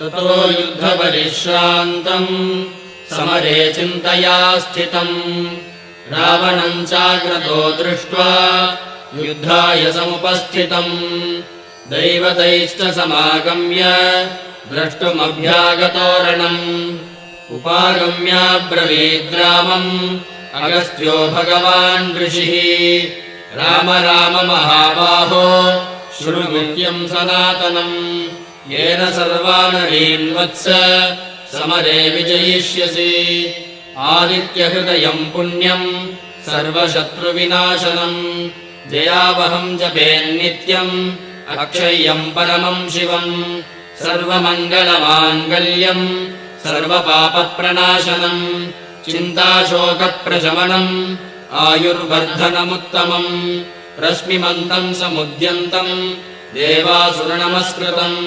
ततो युद्धपरिश्रान्तम् समरे चिन्तया स्थितम् रावणम् चाग्रतो दृष्ट्वा युद्धाय समुपस्थितम् दैवतैश्च समागम्य द्रष्टुमभ्यागतोरणम् उपागम्याब्रवीद्रामम् अगस्त्यो भगवान् ऋषिः राम राम महाबाहो शृणु गुह्यम् सनातनम् येन सर्वानरीन् वत्स समरे विजयिष्यसि आदित्यहृदयम् पुण्यम् सर्वशत्रुविनाशनम् जयावहम् जपेन्नित्यम् अक्षय्यम् परमम् शिवम् सर्वमङ्गलमाङ्गल्यम् सर्वपापप्रणाशनम् चिन्ताशोकप्रशमनम् आयुर्वर्धनमुत्तमम् रश्मिमन्तम् समुद्यन्तम् देवासुरनमस्कृतम्